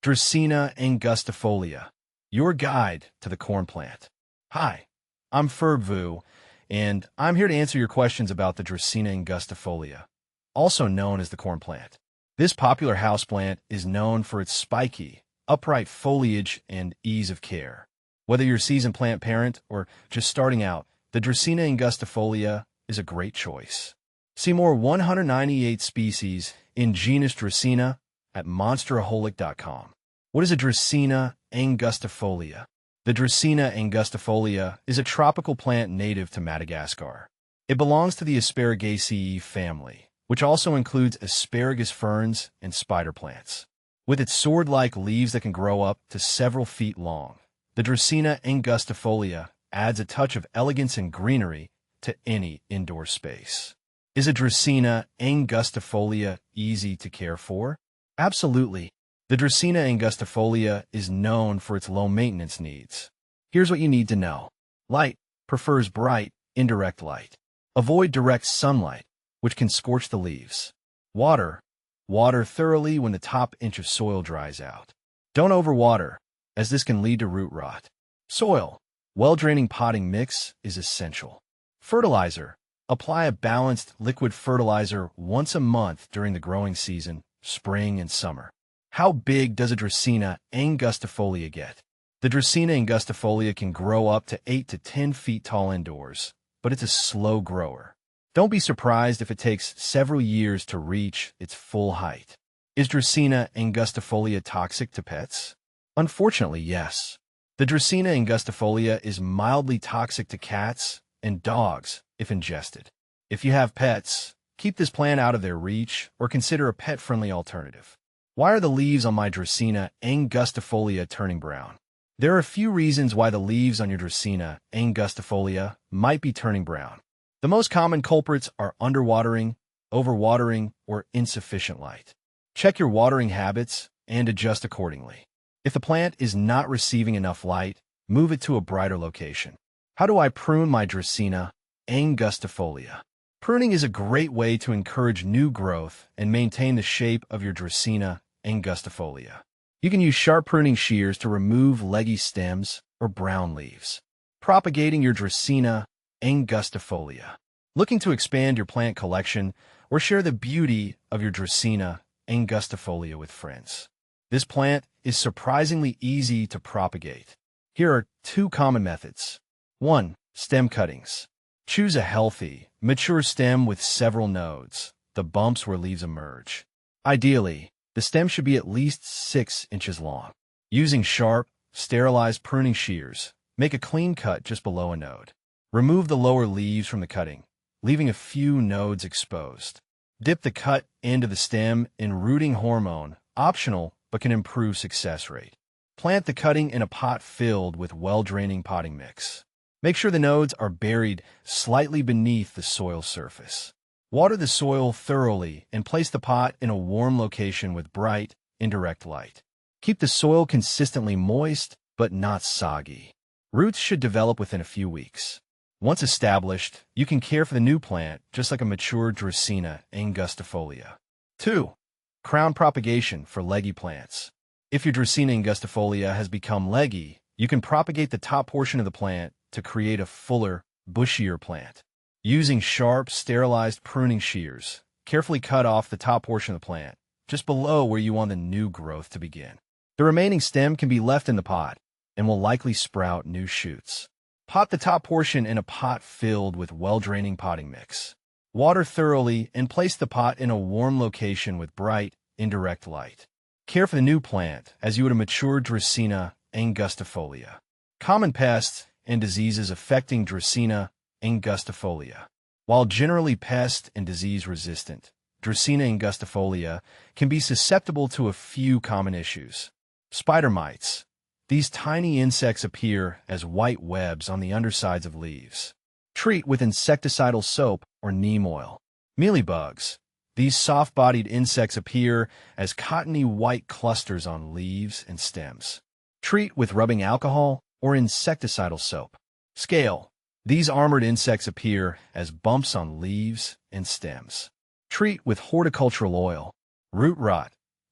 Dracaena angustifolia, your guide to the corn plant. Hi, I'm Fergvu, and I'm here to answer your questions about the Dracaena angustifolia, also known as the corn plant. This popular houseplant is known for its spiky, upright foliage and ease of care. Whether you're a seasoned plant parent or just starting out, the Dracaena angustifolia is a great choice. See more 198 species in genus Dracaena at monsteraholic.com. What is a Dracaena angustifolia? The Dracaena angustifolia is a tropical plant native to Madagascar. It belongs to the Asparagaceae family, which also includes asparagus ferns and spider plants. With its sword-like leaves that can grow up to several feet long, the Dracaena angustifolia adds a touch of elegance and greenery to any indoor space. Is a Dracaena angustifolia easy to care for? Absolutely. The Dracaena angustifolia is known for its low maintenance needs. Here's what you need to know. Light prefers bright, indirect light. Avoid direct sunlight, which can scorch the leaves. Water thoroughly when the top inch of soil dries out. Don't overwater, as this can lead to root rot. Soil, well-draining potting mix is essential. Fertilizer, apply a balanced liquid fertilizer once a month during the growing season, spring and summer. How big does a Dracaena angustifolia get? The Dracaena angustifolia can grow up to 8 to 10 feet tall indoors, but it's a slow grower. Don't be surprised if it takes several years to reach its full height. Is Dracaena angustifolia toxic to pets? Unfortunately, yes. The Dracaena angustifolia is mildly toxic to cats and dogs if ingested. If you have pets, keep this plant out of their reach or consider a pet-friendly alternative. Why are the leaves on my Dracaena angustifolia turning brown? There are a few reasons why the leaves on your Dracaena angustifolia might be turning brown. The most common culprits are underwatering, overwatering, or insufficient light. Check your watering habits and adjust accordingly. If the plant is not receiving enough light, move it to a brighter location. How do I prune my Dracaena angustifolia? Pruning is a great way to encourage new growth and maintain the shape of your Dracaena angustifolia. You can use sharp pruning shears to remove leggy stems or brown leaves. Propagating your Dracaena angustifolia. Looking to expand your plant collection or share the beauty of your Dracaena angustifolia with friends. This plant is surprisingly easy to propagate. Here are 2 common methods. 1. Stem cuttings. Choose a healthy, mature stem with several nodes, the bumps where leaves emerge. Ideally, the stem should be at least 6 inches long. Using sharp, sterilized pruning shears, make a clean cut just below a node. Remove the lower leaves from the cutting, leaving a few nodes exposed. Dip the cut end of the stem in rooting hormone, optional but can improve success rate. Plant the cutting in a pot filled with well-draining potting mix. Make sure the nodes are buried slightly beneath the soil surface. Water the soil thoroughly and place the pot in a warm location with bright, indirect light. Keep the soil consistently moist but not soggy. Roots should develop within a few weeks. Once established, you can care for the new plant just like a mature Dracaena angustifolia. 2. Crown propagation for leggy plants. If your Dracaena angustifolia has become leggy, you can propagate the top portion of the plant to create a fuller, bushier plant. Using sharp, sterilized pruning shears, carefully cut off the top portion of the plant, just below where you want the new growth to begin. The remaining stem can be left in the pot and will likely sprout new shoots. Pot the top portion in a pot filled with well-draining potting mix. Water thoroughly and place the pot in a warm location with bright, indirect light. Care for the new plant as you would a mature Dracaena angustifolia. Common pests and diseases affecting Dracaena angustifolia. While generally pest and disease resistant, Dracaena angustifolia can be susceptible to a few common issues. Spider mites. These tiny insects appear as white webs on the undersides of leaves. Treat with insecticidal soap or neem oil. Mealybugs. These soft-bodied insects appear as cottony white clusters on leaves and stems. Treat with rubbing alcohol or insecticidal soap. Scale. These armored insects appear as bumps on leaves and stems. Treat with horticultural oil. Root rot.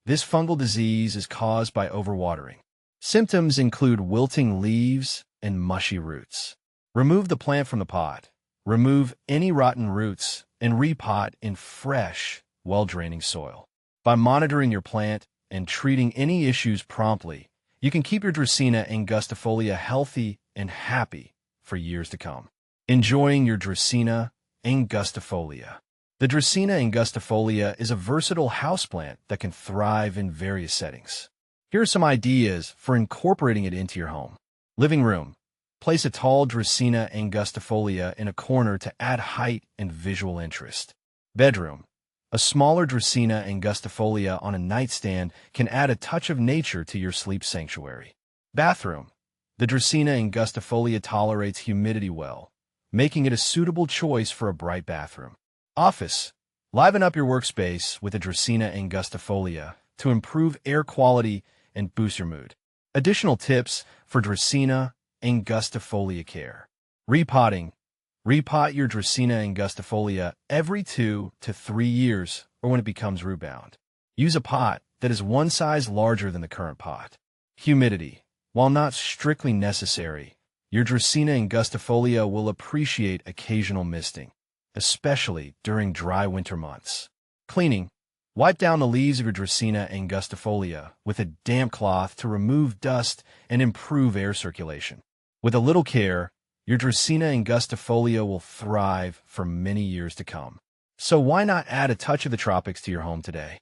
This fungal disease is caused by overwatering. Symptoms include wilting leaves and mushy roots. Remove the plant from the pot. Remove any rotten roots and repot in fresh, well-draining soil. By monitoring your plant and treating any issues promptly, you can keep your Dracaena angustifolia healthy and happy for years to come. Enjoying your Dracaena angustifolia. The Dracaena angustifolia is a versatile houseplant that can thrive in various settings. Here are some ideas for incorporating it into your home. Living room. Place a tall Dracaena angustifolia in a corner to add height and visual interest. Bedroom. A smaller Dracaena angustifolia on a nightstand can add a touch of nature to your sleep sanctuary. Bathroom. The Dracaena angustifolia tolerates humidity well, making it a suitable choice for a bright bathroom. Office. Liven up your workspace with a Dracaena angustifolia to improve air quality and boost your mood. Additional tips for Dracaena angustifolia care. Repotting. Repot your Dracaena angustifolia every 2 to 3 years or when it becomes root-bound. Use a pot that is one size larger than the current pot. Humidity. While not strictly necessary, your Dracaena angustifolia will appreciate occasional misting, especially during dry winter months. Cleaning. Wipe down the leaves of your Dracaena angustifolia with a damp cloth to remove dust and improve air circulation. With a little care, your Dracaena angustifolia will thrive for many years to come. So why not add a touch of the tropics to your home today?